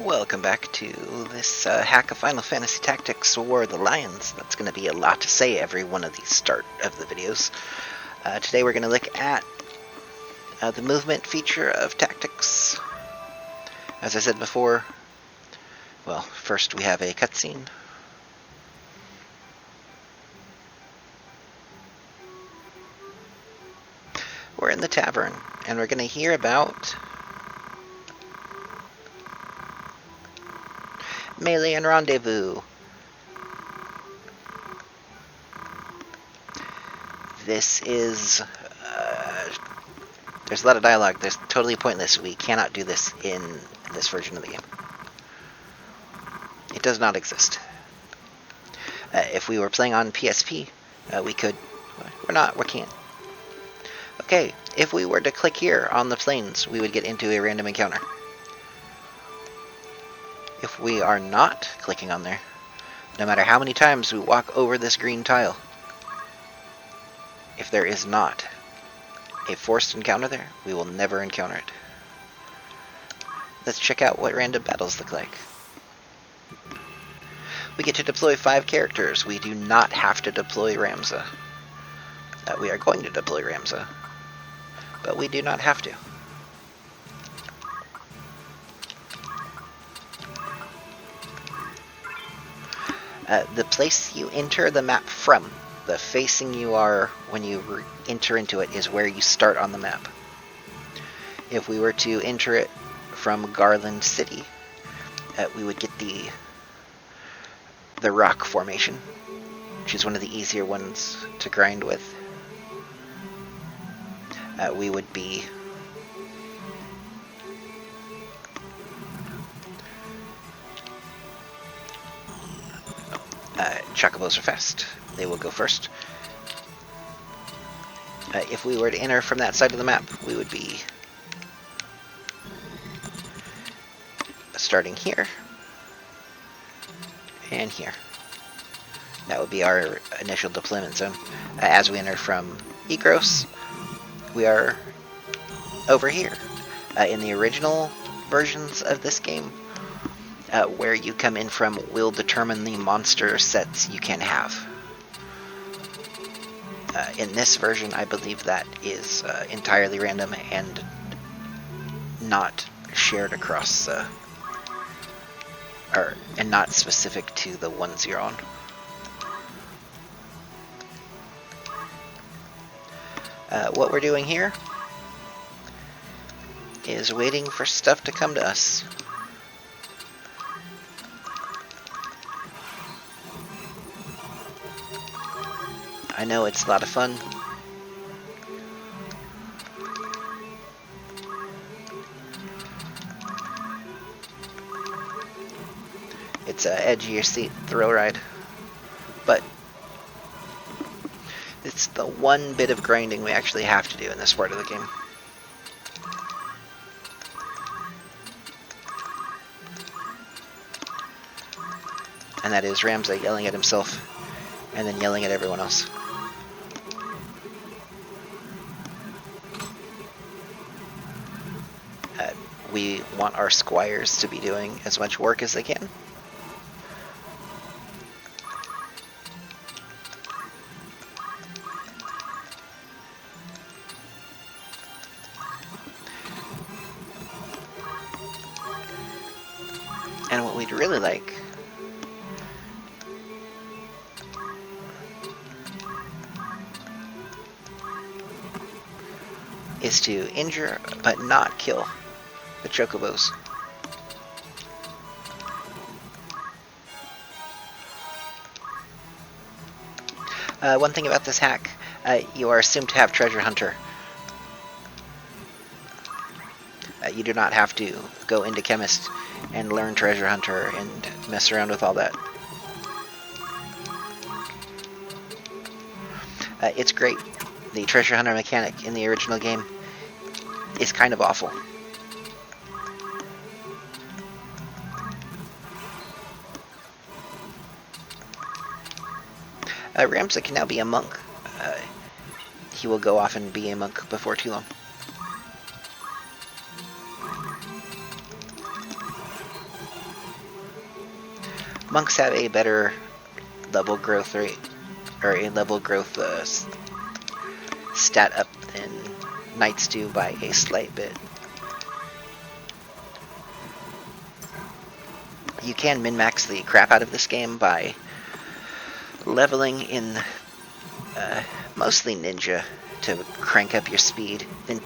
Welcome back to this hack of Final Fantasy Tactics War of the Lions. That's going to be a lot to say every one of these start of the videos. Today we're going to look at the movement feature of Tactics. As I said before, well, first we have a cutscene. We're in the tavern, and we're going to hear about Melee and Rendezvous. This is... there's a lot of dialogue. There's totally pointless. We cannot do this in this version of the game. It does not exist. If we were playing on PSP, we could. We can't. Okay, if we were to click here on the plains, we would get into a random encounter. If we are not clicking on there, no matter how many times we walk over this green tile, if there is not a forced encounter there, we will never encounter it. Let's check out what random battles look like. We get to deploy 5 characters. We do not have to deploy Ramza. We are going to deploy Ramza, but we do not have to. The place you enter the map from, the facing you are when you enter into it, is where you start on the map. If we were to enter it from Garland City, we would get the rock formation, which is one of the easier ones to grind with. We would be Chocobos are fast. They will go first. If we were to enter from that side of the map, we would be starting here and here. That would be our initial deployment zone. As we enter from Egros, we are over here. In the original versions of this game, where you come in from will determine the monster sets you can have. In this version, I believe that is entirely random and not shared across, and not specific to the ones you're on. What we're doing here is waiting for stuff to come to us. I know it's a lot of fun. It's an edge of your seat thrill ride, but it's the one bit of grinding we actually have to do in this part of the game. And that is Ramza yelling at himself and then yelling at everyone else. We want our squires to be doing as much work as they can. And what we'd really like is to injure but not kill the Chocobos. One thing about this hack, you are assumed to have Treasure Hunter. You do not have to go into Chemist and learn Treasure Hunter and mess around with all that. It's great. The Treasure Hunter mechanic in the original game is kind of awful. Ramza can now be a monk. He will go off and be a monk before too long. monks have a better level growth rate, or a level growth stat up than knights do by a slight bit. You can min-max the crap out of this game by leveling in mostly ninja to crank up your speed, then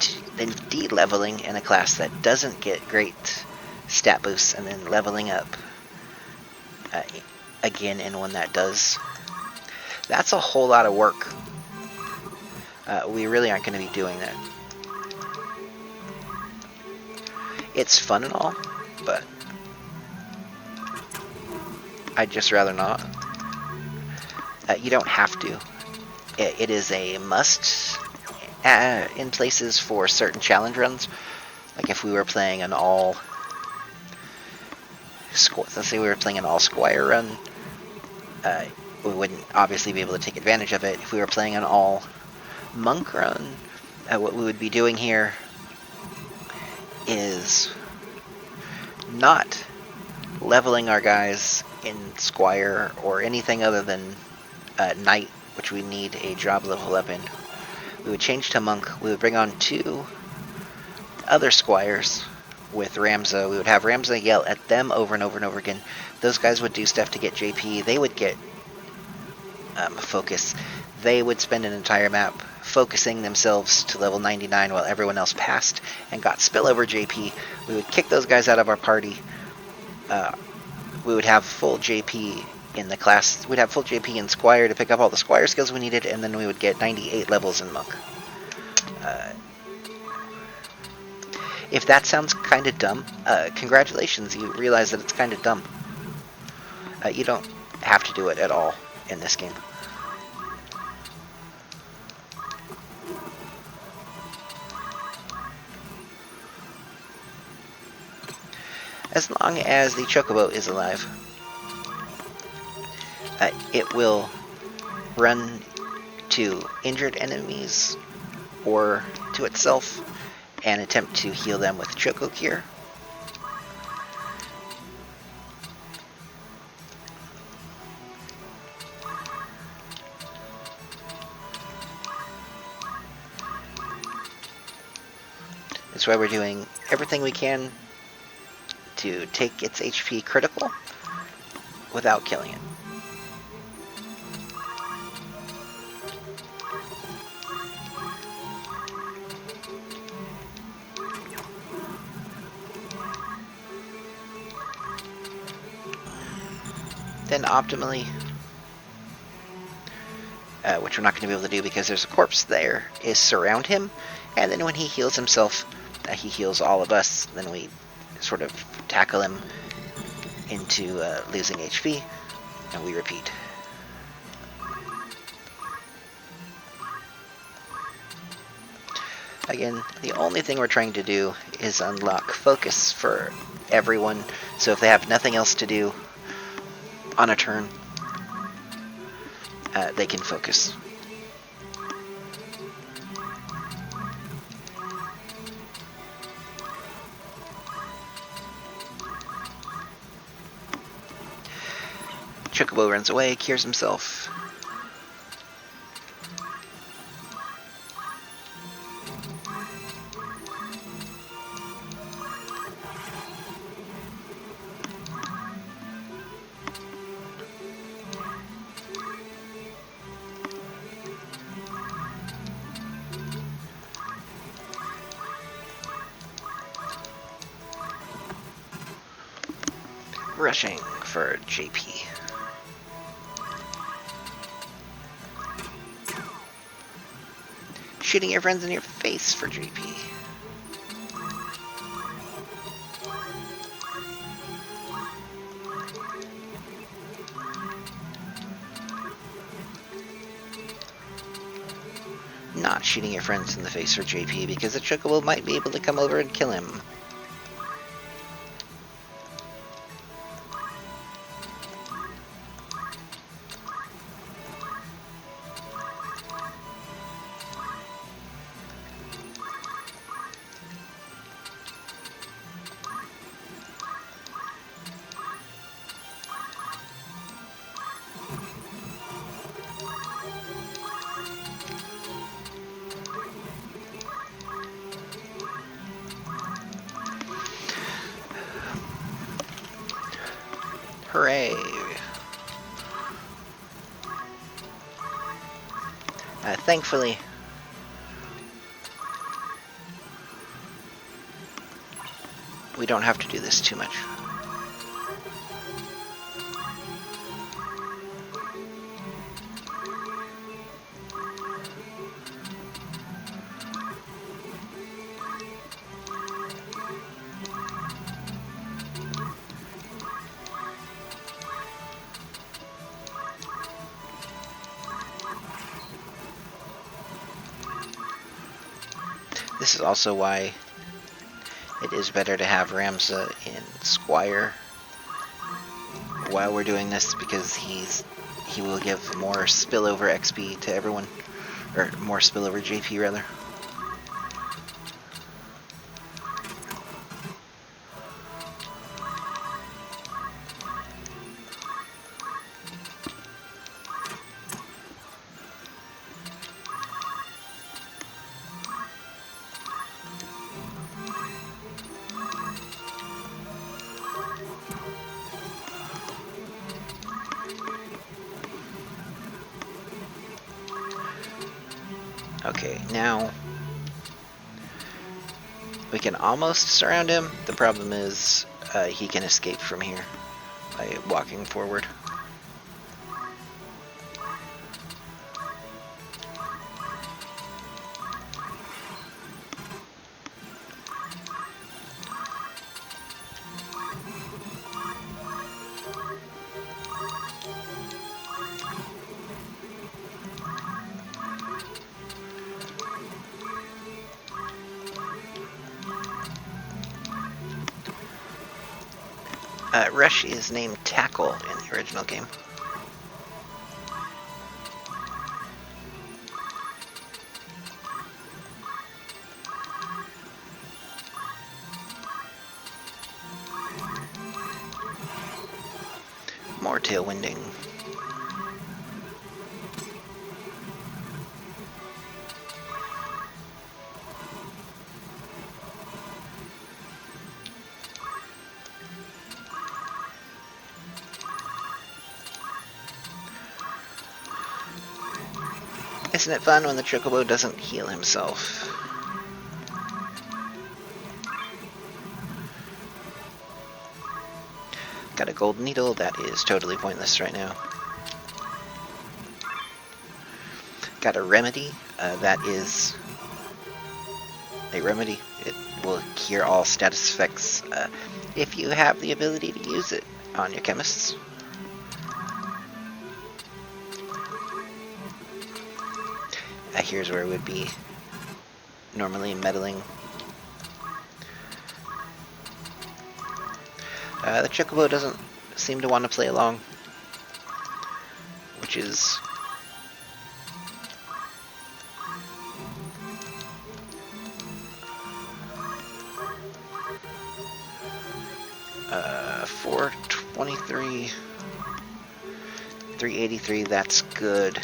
de-leveling in a class that doesn't get great stat boosts, and then leveling up again in one that does. That's a whole lot of work. We really aren't going to be doing that. It's fun and all, but I'd just rather not. You don't have to. It is a must in places for certain challenge runs. Like if we were playing an all... Let's say we were playing an all Squire run, we wouldn't obviously be able to take advantage of it. If we were playing an all Monk run, what we would be doing here is not leveling our guys in Squire or anything other than Knight, which we need a job level up in. We would change to Monk. We would bring on 2 other Squires with Ramza. We would have Ramza yell at them over and over and over again. Those guys would do stuff to get JP. They would get focus. They would spend an entire map focusing themselves to level 99 while everyone else passed and got spillover JP. We would kick those guys out of our party. We would have full JP in the class. We'd have full JP in Squire to pick up all the Squire skills we needed, and then we would get 98 levels in Monk. If that sounds kind of dumb, congratulations, you realize that it's kind of dumb. You don't have to do it at all in this game. As long as the Chocobo is alive, it will run to injured enemies or to itself and attempt to heal them with Choco Cure. That's why we're doing everything we can to take its HP critical without killing it. Then optimally, which we're not going to be able to do because there's a corpse there, is surround him, and then when he heals himself, he heals all of us. Then we sort of tackle him into losing HP, and we repeat. Again, the only thing we're trying to do is unlock focus for everyone, so if they have nothing else to do on a turn, they can focus. Chocobo runs away, cures himself. Rushing for JP. Shooting your friends in your face for JP. Not shooting your friends in the face for JP because the Chocobo might be able to come over and kill him. Hooray! Thankfully, we don't have to do this too much. This is also why it is better to have Ramza in Squire while we're doing this, because he will give more spillover XP to everyone, or more spillover JP rather. Okay, now we can almost surround him. The problem is he can escape from here by walking forward. Rush is named Tackle in the original game. More tailwinding. Isn't it fun when the Chocobo doesn't heal himself? Got a gold needle, that is totally pointless right now. Got a remedy, that is a remedy. It will cure all status effects if you have the ability to use it on your chemists. Here's where it would be normally meddling. The Chocobo doesn't seem to want to play along, which is $423, $383. That's good.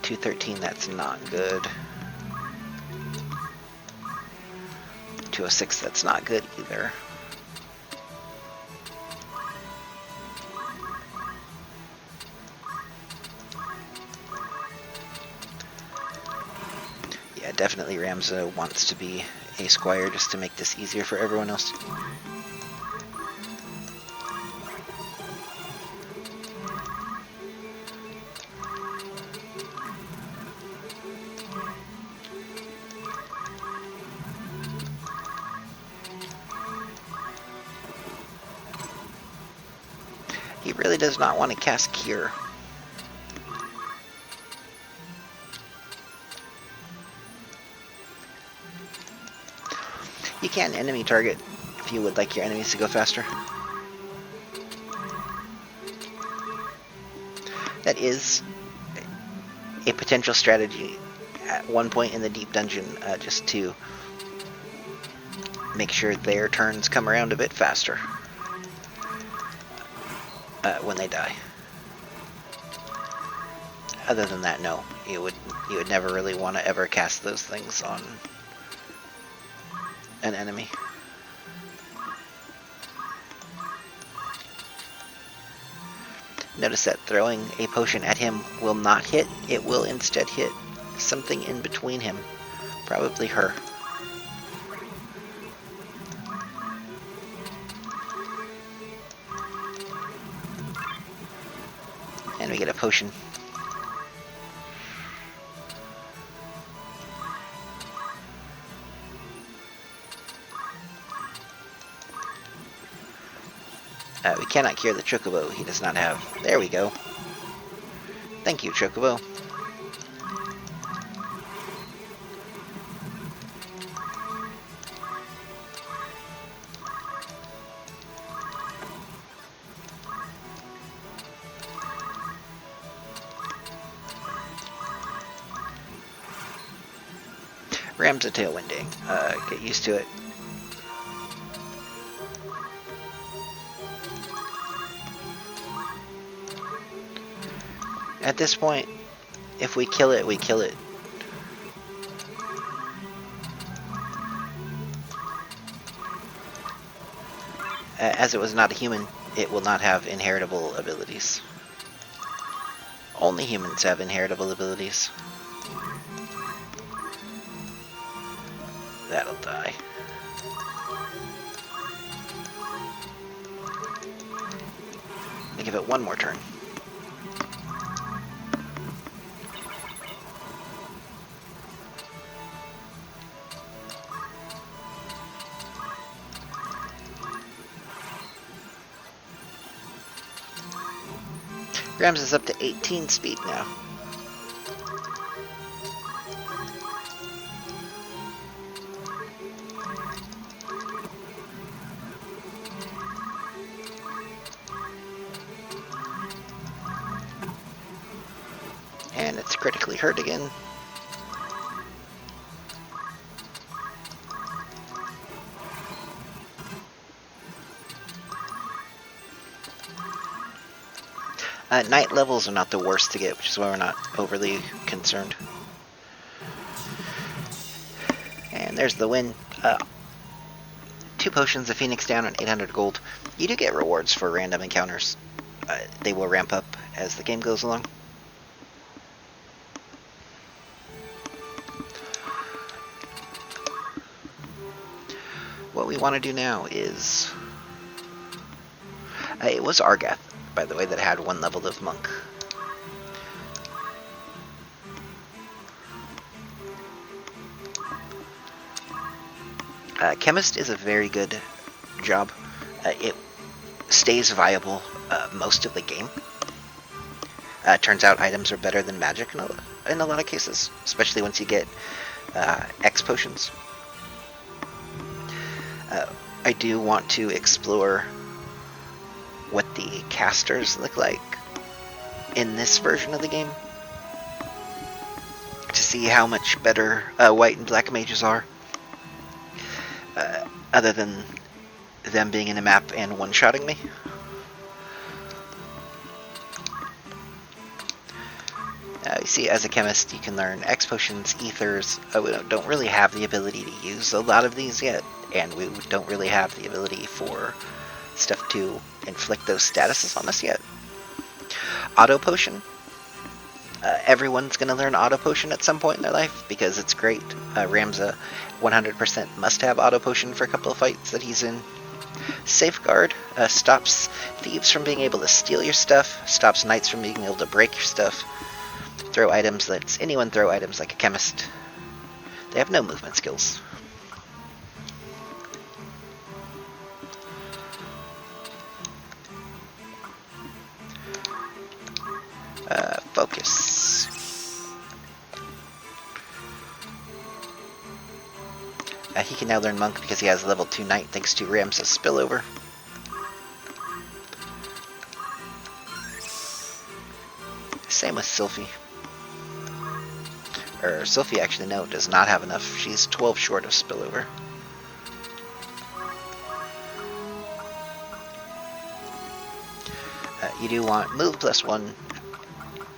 $213, that's not good. $206, that's not good either. Yeah, definitely Ramza wants to be a Squire just to make this easier for everyone else. He really does not want to cast Cure. You can enemy target if you would like your enemies to go faster. That is a potential strategy at one point in the deep dungeon, just to make sure their turns come around a bit faster when they die. Other than that, no. You would never really want to ever cast those things an enemy. Notice that throwing a potion at him will not hit. It will instead hit something in between him. Probably her. And we get a potion. We cannot cure the Chocobo. He does not have. There we go. Thank you, Chocobo. Ram's a tailwinding. Get used to it. At this point, if we kill it, we kill it. As it was not a human, it will not have inheritable abilities. Only humans have inheritable abilities. That'll die. I'll give it one more turn. Grams is up to 18 speed now. And it's critically hurt again. Night levels are not the worst to get, which is why we're not overly concerned. And there's the win. 2 potions, a Phoenix down, and 800 gold. You do get rewards for random encounters. They will ramp up as the game goes along. What we want to do now is... it was Argath, by the way, that had 1 level of monk. Chemist is a very good job. It stays viable most of the game. Turns out items are better than magic in a lot of cases, especially once you get X potions. I do want to explore what the casters look like in this version of the game to see how much better white and black mages are, other than them being in a map and one-shotting me. You see, as a chemist, you can learn X potions, ethers. We don't really have the ability to use a lot of these yet, and we don't really have the ability for stuff to inflict those statuses on us yet. Auto potion. Everyone's going to learn auto potion at some point in their life because it's great. Ramza 100% must have auto potion for a couple of fights that he's in. Safeguard stops thieves from being able to steal your stuff, stops knights from being able to break your stuff. Throw items lets anyone throw items like a chemist. They have no movement skills. Focus. He can now learn Monk because he has level 2 Knight thanks to Ramsa's spillover. Same with Sylphie. Sylphie actually, no, does not have enough. She's 12 short of spillover. You do want move +1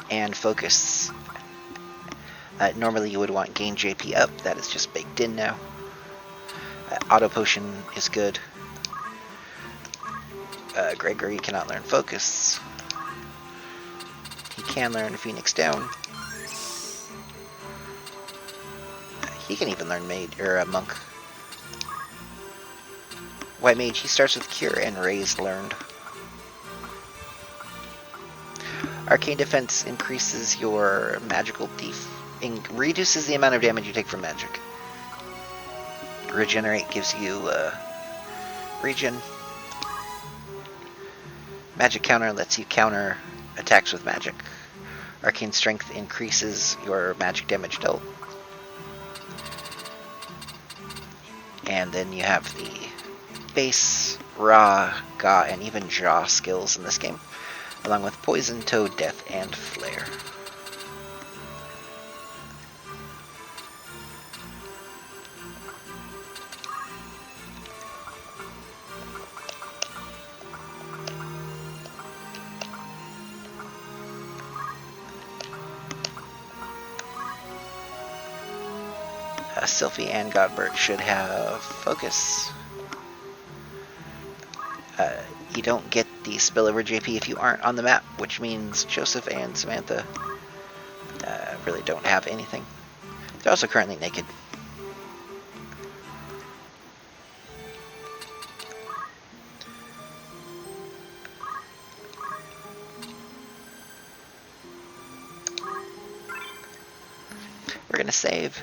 and focus. Normally you would want gain JP up. That is just baked in now. Auto Potion is good. Gregory cannot learn Focus. He can learn Phoenix Down. He can even learn Mage or Monk. White Mage, he starts with Cure and Raise learned. Arcane Defense increases your magical reduces the amount of damage you take from magic. Regenerate gives you regen. Magic Counter lets you counter attacks with magic. Arcane Strength increases your magic damage dealt. And then you have the base, Ra, Ga, and even Jaw skills in this game, along with Poison, Toad, Death, and Flare. Sylphie and Godbert should have Focus. You don't get the spillover JP if you aren't on the map, which means Joseph and Samantha really don't have anything. They're also currently naked. We're going to save.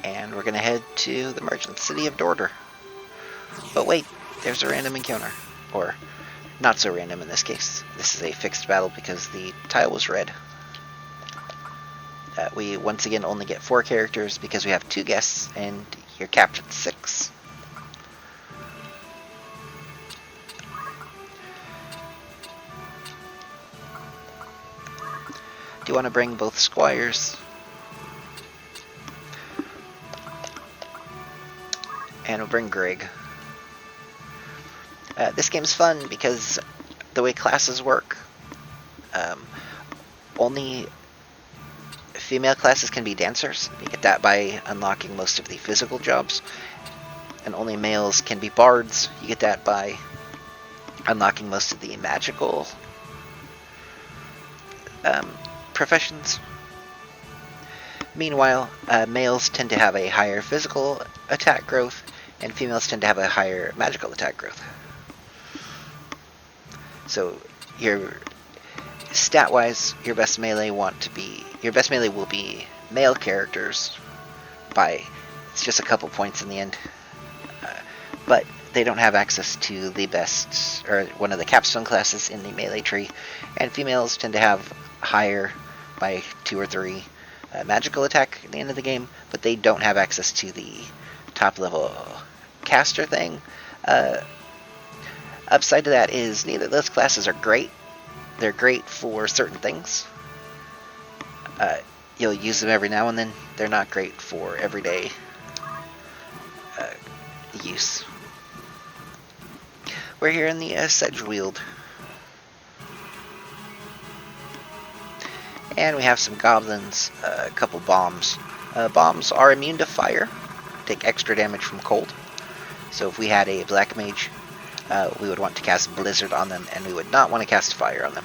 And we're going to head to the merchant city of Dorder. But wait, there's a random encounter. Or, not so random in this case. This is a fixed battle because the tile was red. We once again only get 4 characters because we have 2 guests and you're capped at 6. Do you want to bring both squires? And we'll bring Greg. This game's fun because the way classes work, only female classes can be dancers. You get that by unlocking most of the physical jobs. And only males can be bards. You get that by unlocking most of the magical professions. Meanwhile, males tend to have a higher physical attack growth, and females tend to have a higher magical attack growth. So, your stat-wise, your best melee will be male characters by it's just a couple points in the end, but they don't have access to the best or one of the capstone classes in the melee tree, and females tend to have higher by 2 or 3 magical attack at the end of the game, but they don't have access to the top level caster thing. Upside to that is neither of those classes are great. They're great for certain things. You'll use them every now and then. They're not great for everyday use. We're here in the Sedgeweald. And we have some goblins, a couple bombs. Bombs are immune to fire, take extra damage from cold. So if we had a black mage, we would want to cast Blizzard on them, and we would not want to cast fire on them.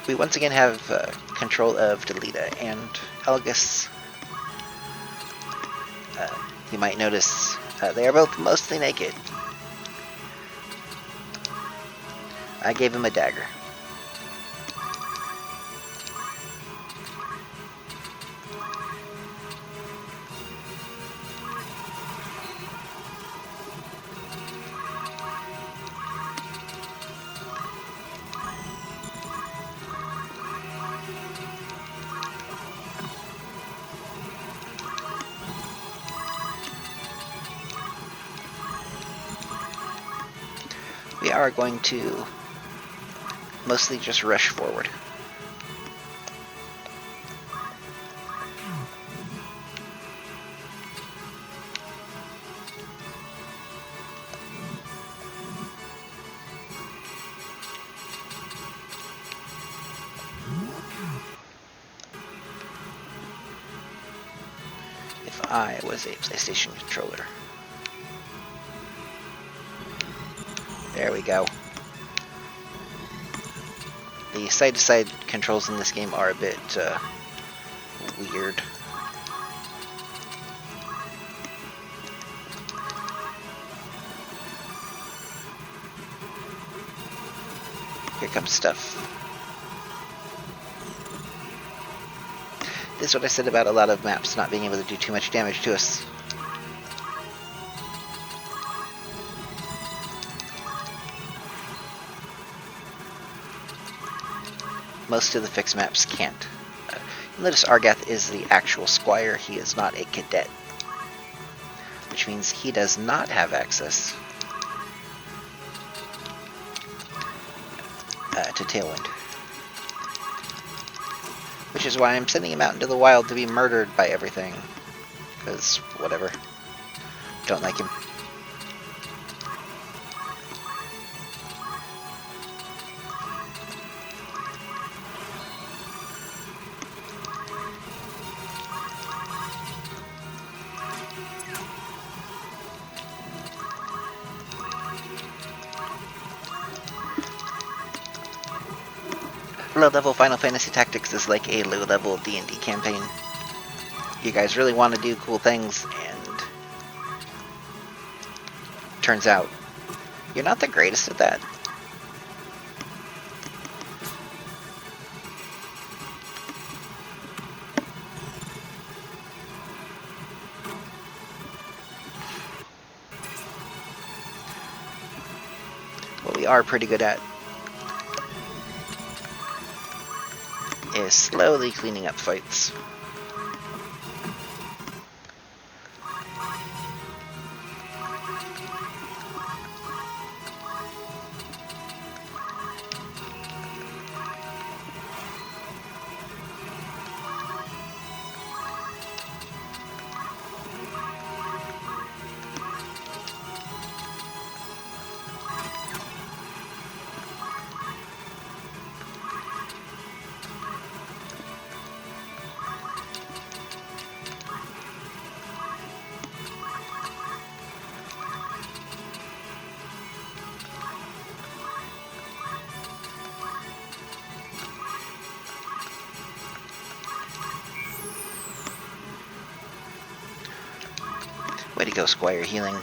We once again have control of Delita and Elgus. You might notice they are both mostly naked. I gave him a dagger. We are going to mostly just rush forward. I was a PlayStation controller. There we go. The side-to-side controls in this game are a bit weird. Here comes stuff. This is what I said about a lot of maps not being able to do too much damage to us. Most of the fixed maps can't. Notice Argath is the actual squire, he is not a cadet. Which means he does not have access to Tailwind. Which is why I'm sending him out into the wild to be murdered by everything. Because, whatever. Don't like him. Low-level Final Fantasy Tactics is like a low-level D&D campaign. You guys really want to do cool things, and turns out you're not the greatest at that. What we are pretty good at is slowly cleaning up fights. Way to go, Squire Healing.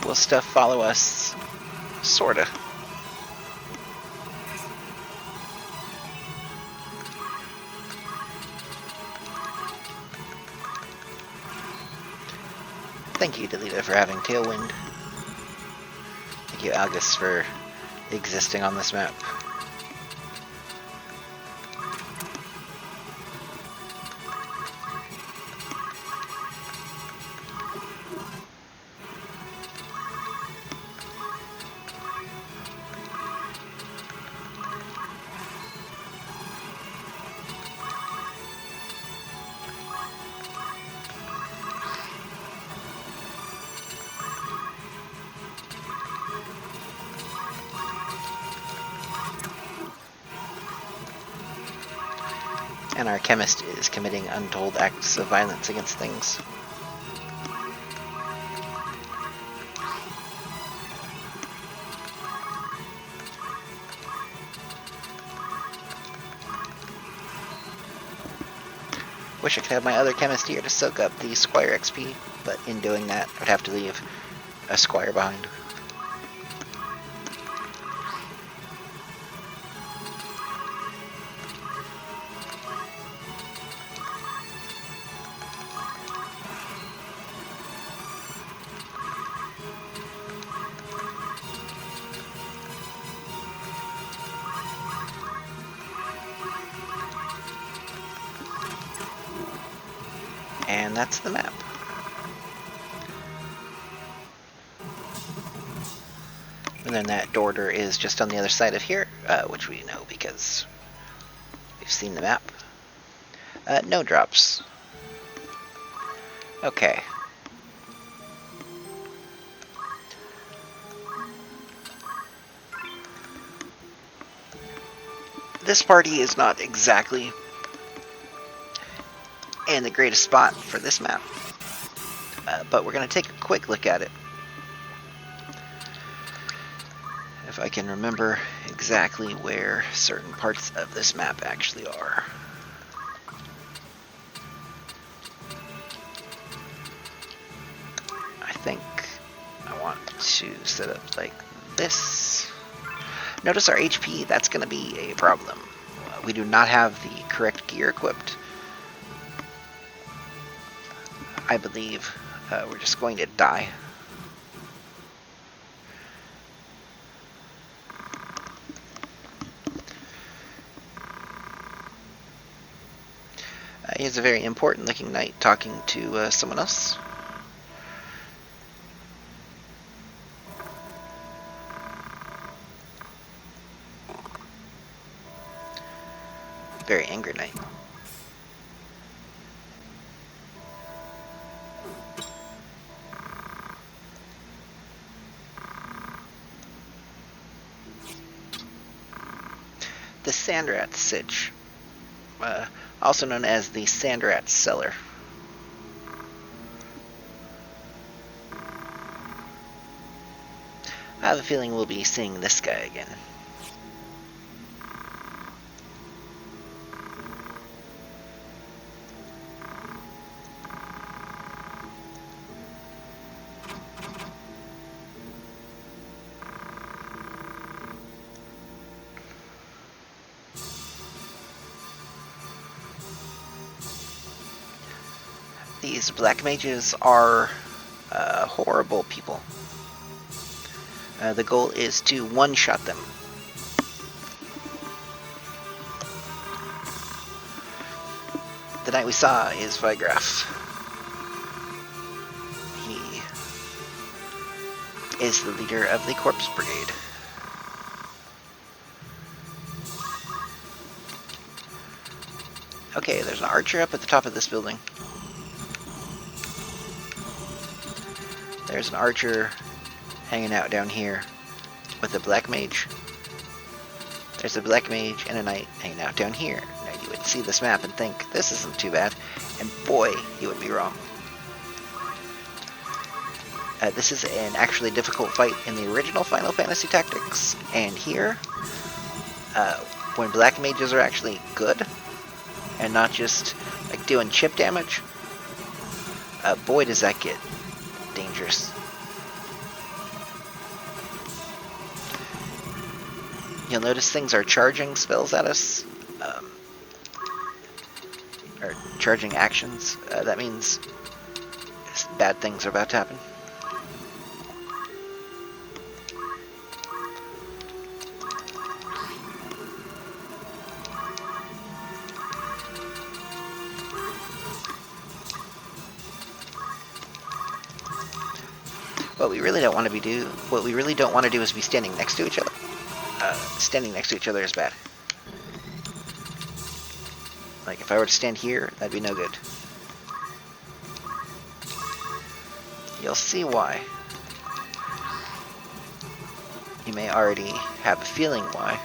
Will stuff follow us? Sorta. Thank you, Delita, for having Tailwind. Thank you, Algus, for existing on this map. And our chemist is committing untold acts of violence against things. Wish I could have my other chemist here to soak up the Squire XP, but in doing that, I'd have to leave a Squire behind. And that's the map. And then that Dorder is just on the other side of here, which we know because we've seen the map. No drops. Okay. This party is not exactly in the greatest spot for this map, but we're going to take a quick look at it. If I can remember exactly where certain parts of this map actually are. I think I want to set up like this. Notice our HP, that's going to be a problem. We do not have the correct gear equipped. I believe we're just going to die. Here's a very important looking knight talking to someone else. Very angry knight. The Sandrat Sitch, also known as the Sandrat Cellar. I have a feeling we'll be seeing this guy again. These black mages are horrible people. The goal is to one-shot them. The knight we saw is Vigraf. He is the leader of the Corpse Brigade. Okay, there's an archer up at the top of this building. There's an archer hanging out down here with a black mage. There's a black mage and a knight hanging out down here. Now you would see this map and think, this isn't too bad. And boy, you would be wrong. This is an actually difficult fight in the original Final Fantasy Tactics. And here, when black mages are actually good, and not just like doing chip damage, boy does that get dangerous. You'll notice things are charging spells at us, or charging actions. That means bad things are about to happen. What we really don't want to do is be standing next to each other. Standing next to each other is bad. Like if I were to stand here, that'd be no good. You'll see why. You may already have a feeling why.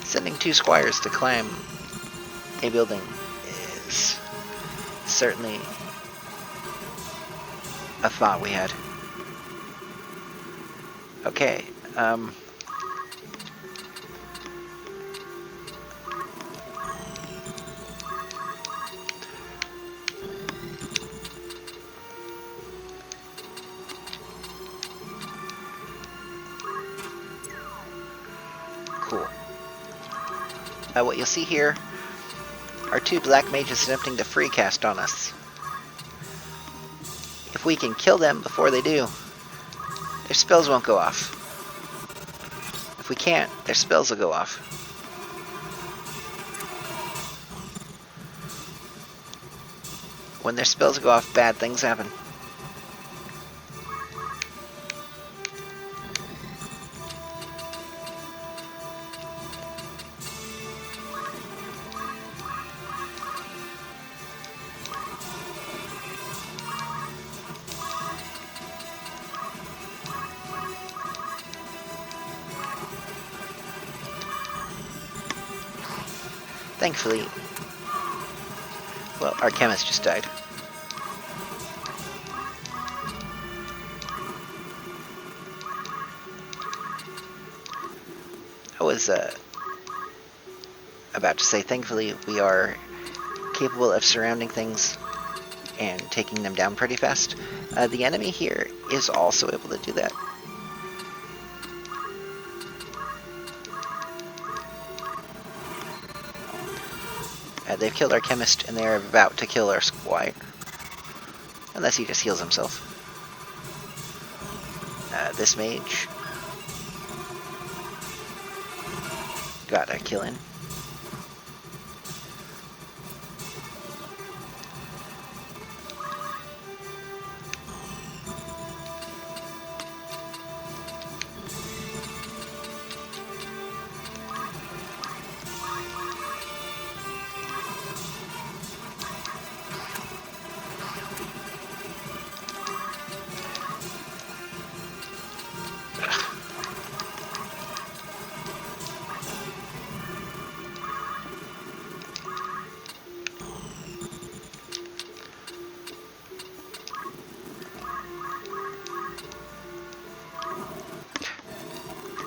Sending 2 squires to climb a building is certainly a thought we had. Okay, cool. What you'll see here are 2 black mages attempting to free cast on us. If we can kill them before they do, their spells won't go off. If we can't, their spells will go off. When their spells go off, bad things happen. Thankfully, well, our chemist just died. I was about to say, thankfully, we are capable of surrounding things and taking them down pretty fast. The enemy here is also able to do that. They've killed our chemist, and they're about to kill our squire. Unless he just heals himself. This mage got a kill in.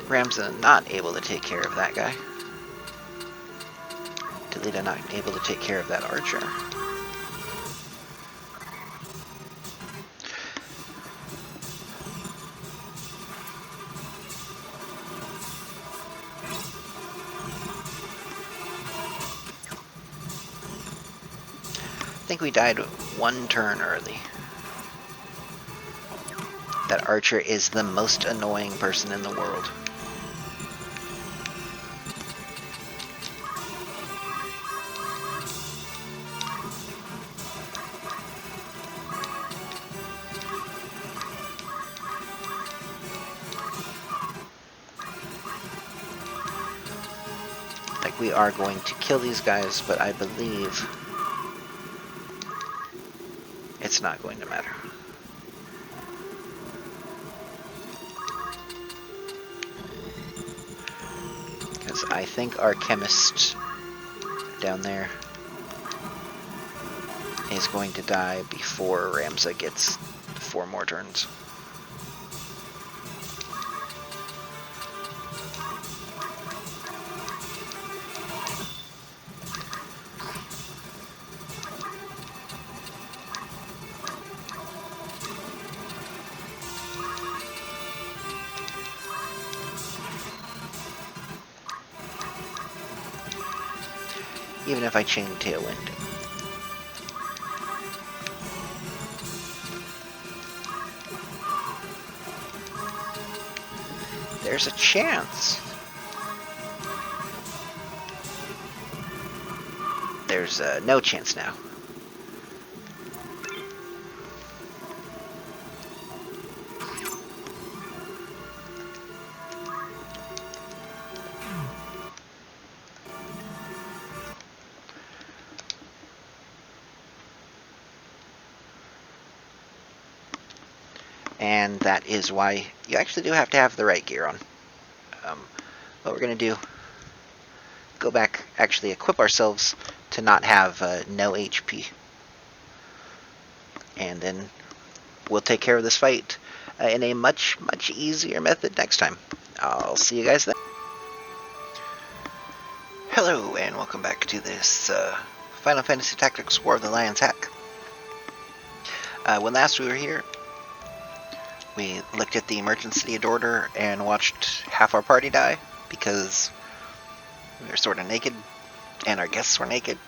Ramza not able to take care of that guy. Delita not able to take care of that archer. I think we died one turn early. That archer is the most annoying person in the world. Like, we are going to kill these guys, but I believe it's not going to matter. Because I think our chemist down there is going to die before Ramza gets 4 more turns. Even if I chain Tailwind. There's a chance. There's no chance now. And that is why you actually do have to have the right gear on. What we're going to do, go back, actually equip ourselves to not have no HP. And then we'll take care of this fight in a much, much easier method next time. I'll see you guys then. Hello, and welcome back to this Final Fantasy Tactics War of the Lions hack. When last we were here, we looked at the emergency order and watched half our party die because we were sort of naked and our guests were naked,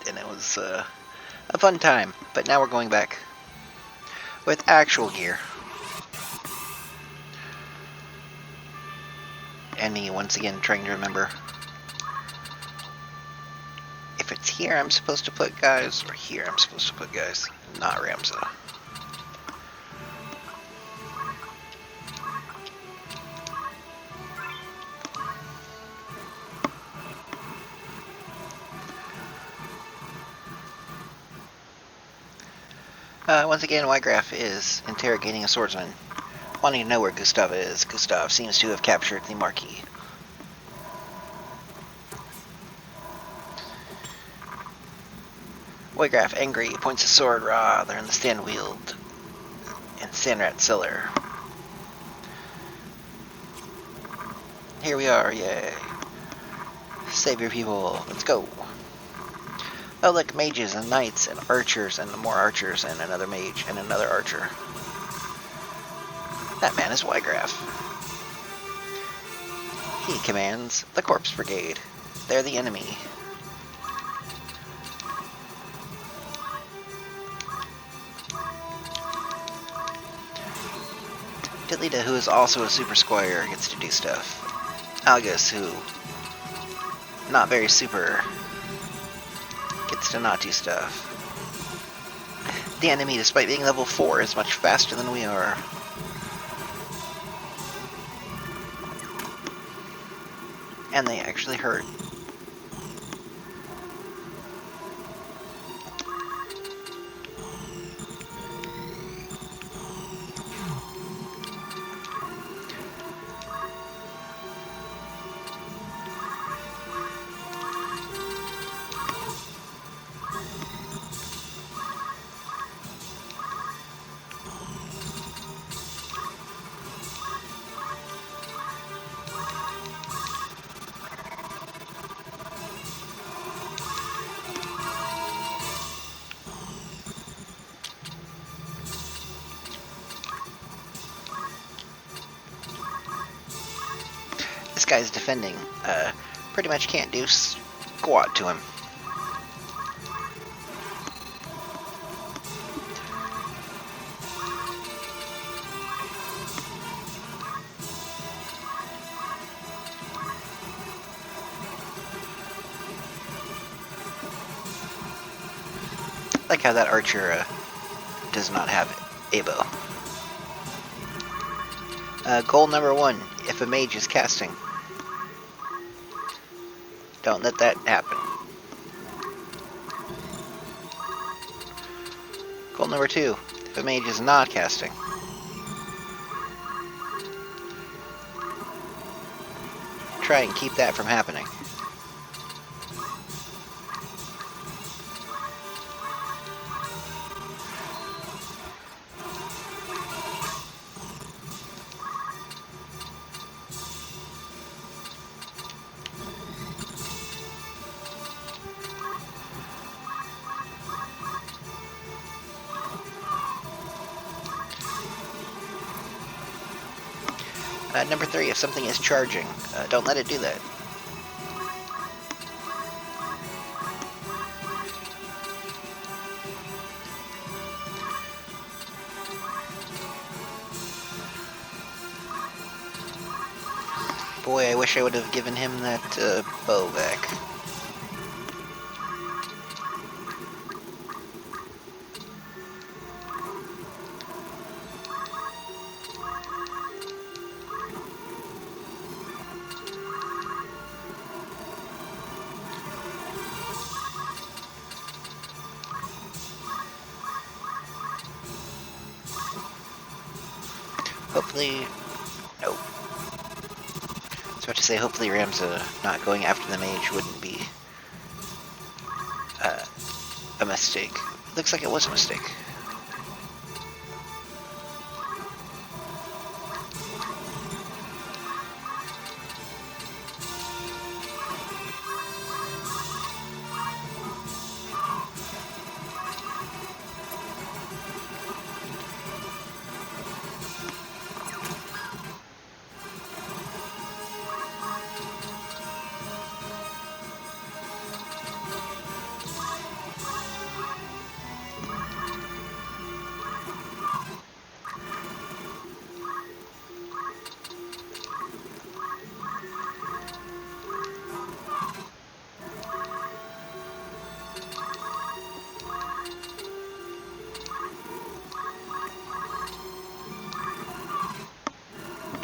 and it was a fun time. But now we're going back with actual gear. And me once again trying to remember if it's it's here I'm supposed to put guys, or here I'm supposed to put guys, not Ramza. Once again, Wygraf is interrogating a swordsman, wanting to know where Gustav is. Gustav seems to have captured the Marquis. Wygraf, angry, points his sword. Rah, they're in the stand wield in Sandrat Cellar. Here we are, yay. Save your people, let's go. Oh look, mages and knights and archers and more archers and another mage and another archer. That man is Wygraf. He commands the Corpse Brigade. They're the enemy. Delita, who is also a super squire, gets to do stuff. Algus, who, not very super, gets to not do stuff. The enemy, despite being level 4, is much faster than we are. And they actually hurt. This guy's defending. Pretty much can't do squat to him. Like how that archer does not have a bow. Goal number 1, if a mage is casting. Don't let that happen. Goal number 2, if a mage is not casting. Try and keep that from happening. Number 3, if something is charging, don't let it do that. Boy, I wish I would have given him that bow back. Hopefully, nope. I was about to say, hopefully Ramza not going after the mage wouldn't be a mistake. Looks like it was a mistake.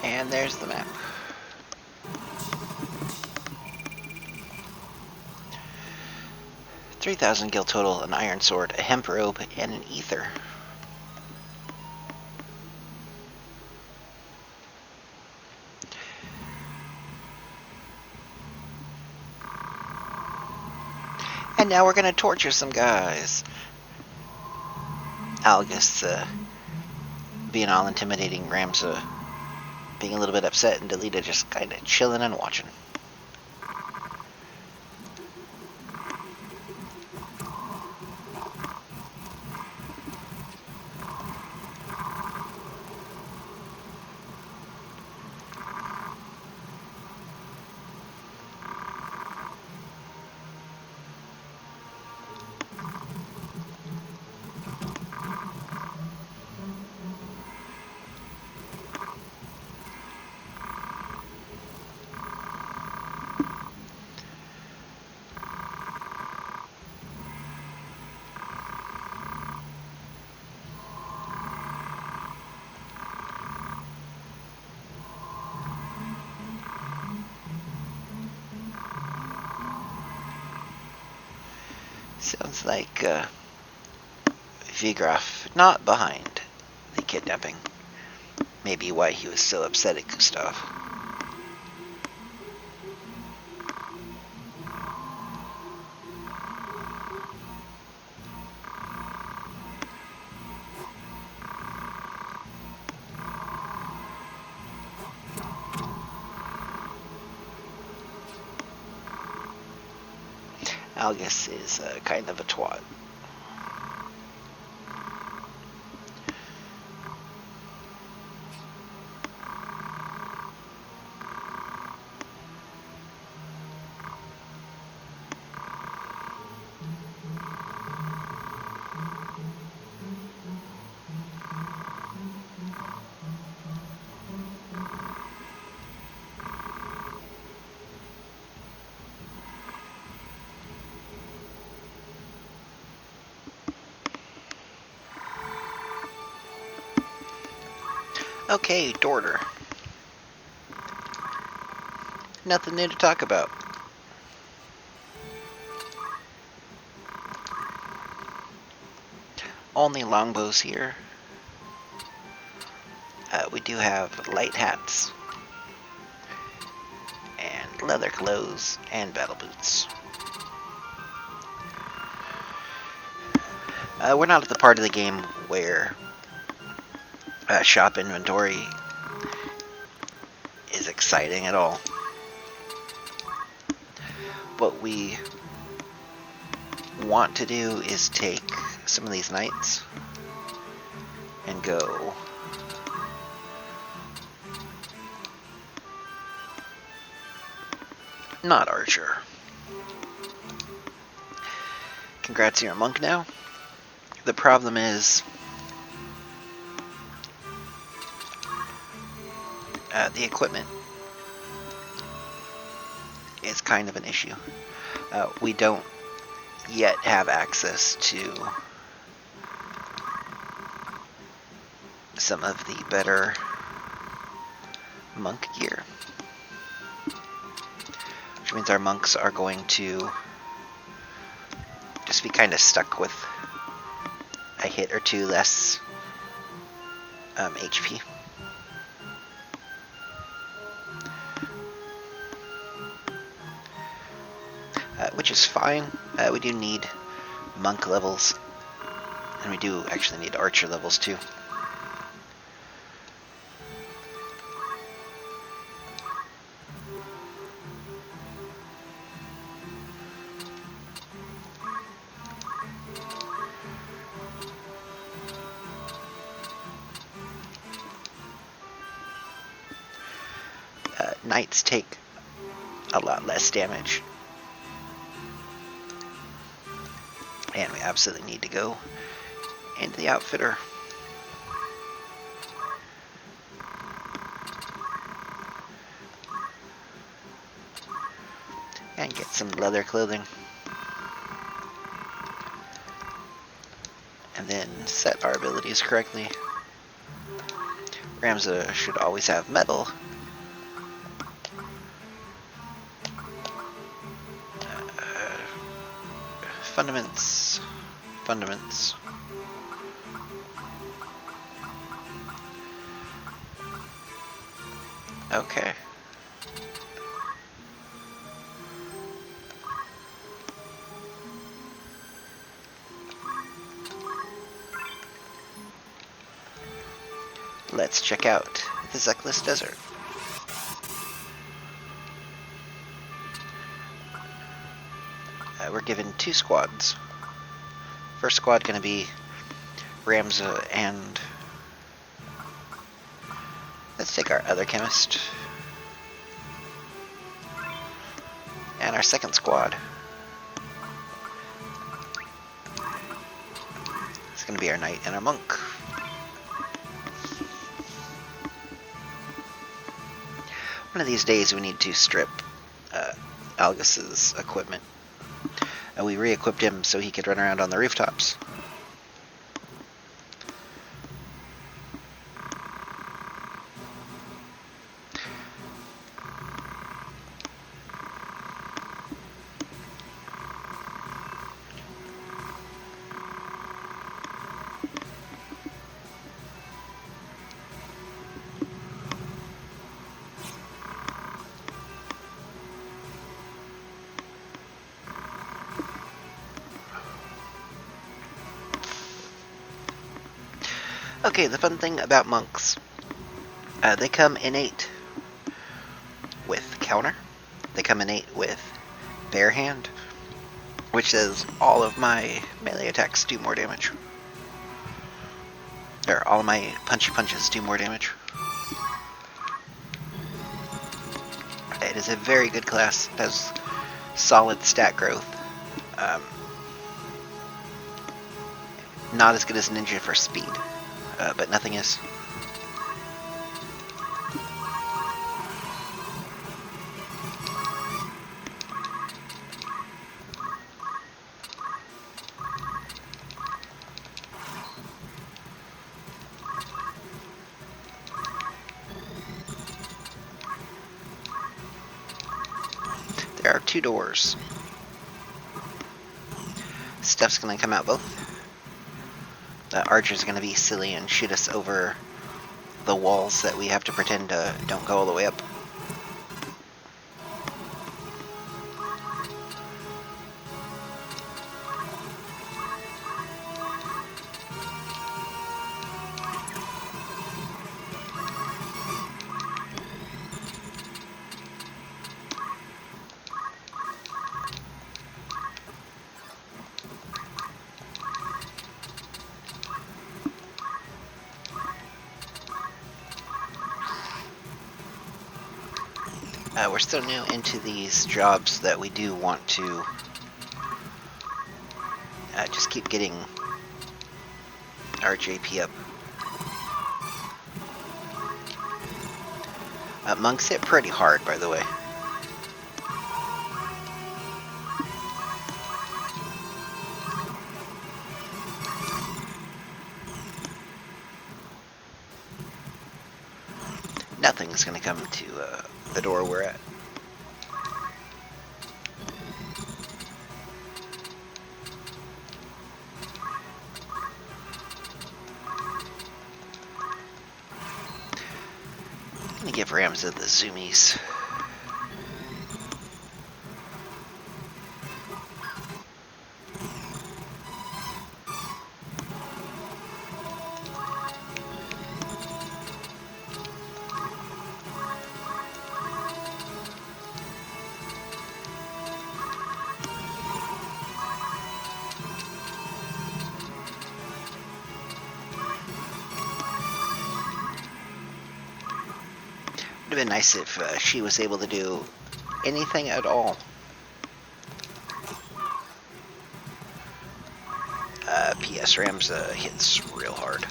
And there's the map. $3,000 gil total, an iron sword, a hemp robe, and an ether. And now we're gonna torture some guys. Algus being all intimidating, Ramsa being a little bit upset, and Delita just kind of chilling and watching. Sounds like Vigraf not behind the kidnapping. Maybe why he was so upset at Gustav. Algus is kind of a twat. Okay, Dorter. Nothing new to talk about. Only longbows here. We do have light hats, and leather clothes, and battle boots. We're not at the part of the game where shop inventory is exciting at all. What we want to do is take some of these knights and go not archer. Congrats, you're a monk now. The problem is the equipment is kind of an issue. We don't yet have access to some of the better monk gear, which means our monks are going to just be kind of stuck with a hit or two less HP. Which is fine. We do need monk levels, and we do actually need archer levels too. Knights take a lot less damage. And we absolutely need to go into the outfitter. And get some leather clothing. And then set our abilities correctly. Ramza should always have metal. Fundaments. Fundaments. Okay. Let's check out the Zeklis Desert. We're given 2 squads. First squad going to be Ramza and... let's take our other chemist. And our second squad. It's going to be our knight and our monk. One of these days we need to strip Algis's equipment. We re-equipped him so he could run around on the rooftops. Okay, the fun thing about monks, they come innate with counter, they come innate with bare hand, which says all of my melee attacks do more damage. Or all of my punchy punches do more damage. It is a very good class, it has solid stat growth. Not as good as Ninja for speed. But nothing is. There are 2 doors. Stuff's gonna come out both. The archer's going to be silly and shoot us over the walls that we have to pretend don't go all the way up. We're still new into these jobs that we do want to just keep getting our JP up. Monks hit pretty hard, by the way. Nothing's going to come to the door we're at. I'm going to give Ramza the zoomies. Would have been nice if she was able to do anything at all. P.S. Ramza hits real hard.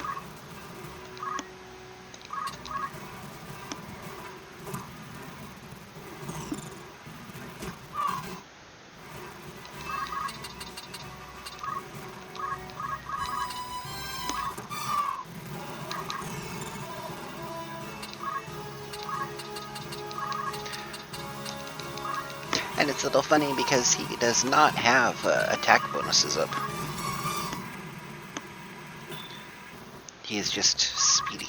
And it's a little funny because he does not have attack bonuses up. He is just speedy.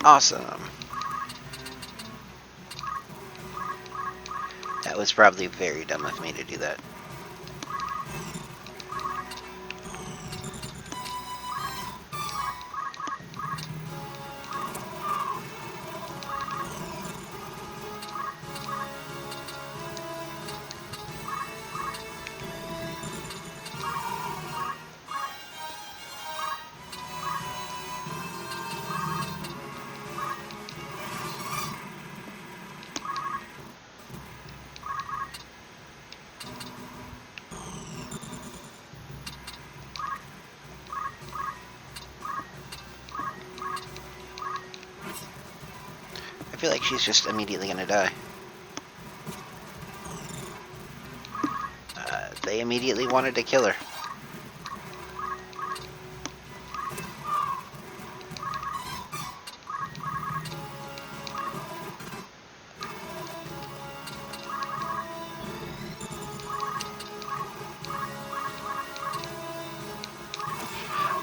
Awesome. That was probably very dumb of me to do that. I feel like she's just immediately gonna die. They immediately wanted to kill her.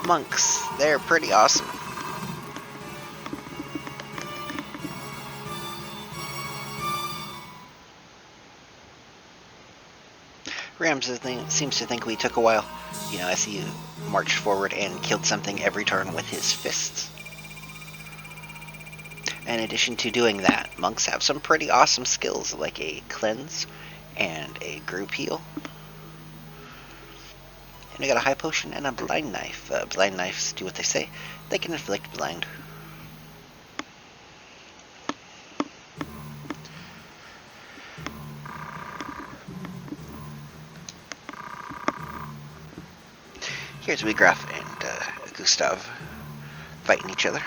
Monks, they're pretty awesome. Rams seems to think we took a while, you know, as he marched forward and killed something every turn with his fists. In addition to doing that, monks have some pretty awesome skills like a cleanse and a group heal. And we got a high potion and a blind knife. Blind knives do what they say. They can inflict blind. Here's Wigraf and Gustav fighting each other.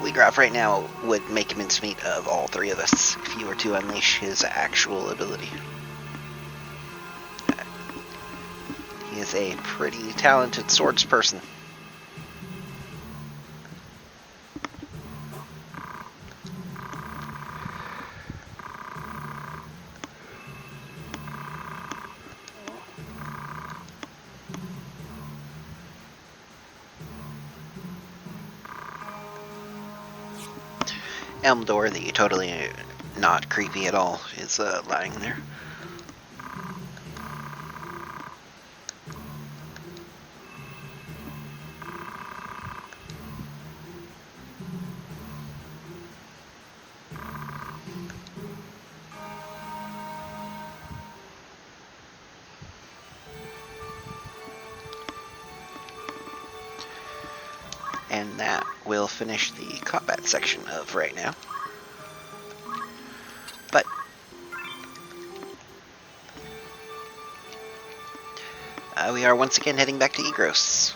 Wigraf right now would make mincemeat of all three of us if he were to unleash his actual ability. He is a pretty talented swords person. Elmdor, the totally not creepy at all, is lying there. And that will finish the combat section of right now. But we are once again heading back to Egros.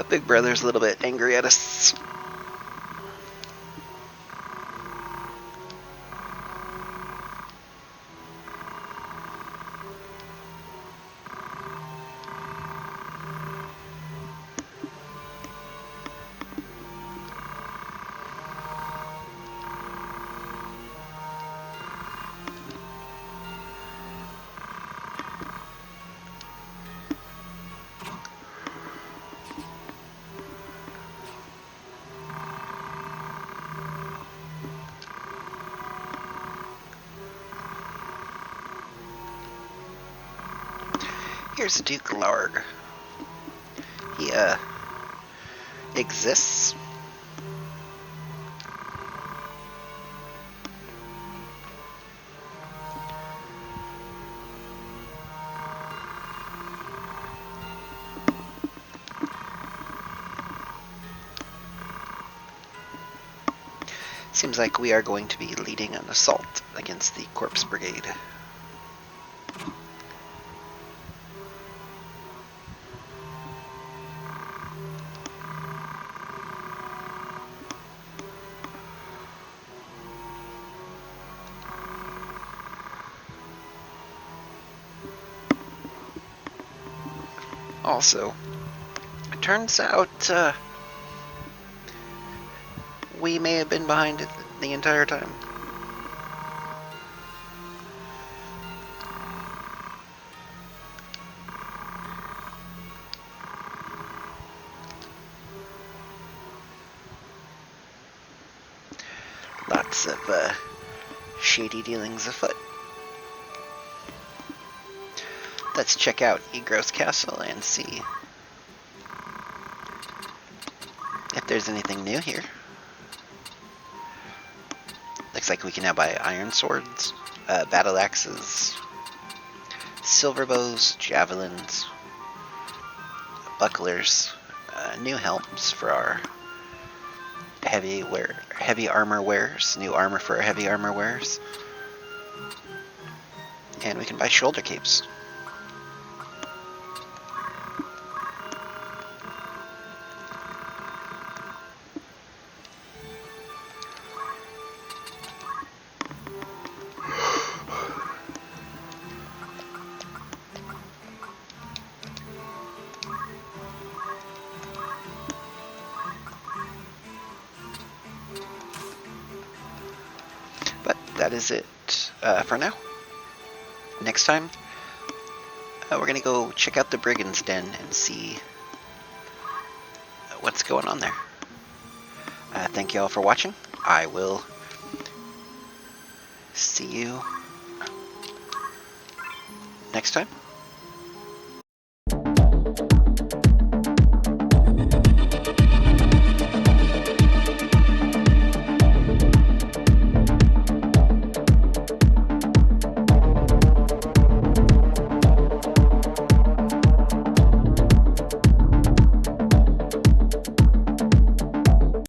Big Brother's a little bit angry at us. Here's Duke Larg. He, exists. Seems like we are going to be leading an assault against the Corpse Brigade. Also, it turns out we may have been behind it the entire time. Lots of shady dealings afoot. Let's check out Egros Castle and see if there's anything new here. Looks like we can now buy iron swords, battle axes, silver bows, javelins, bucklers, new helms for our heavy armor wearers, new armor for our heavy armor wearers, and we can buy shoulder capes. But that is it for now. Next time, we're going to go check out the Brigand's Den and see what's going on there. Thank you all for watching. I will see you next time.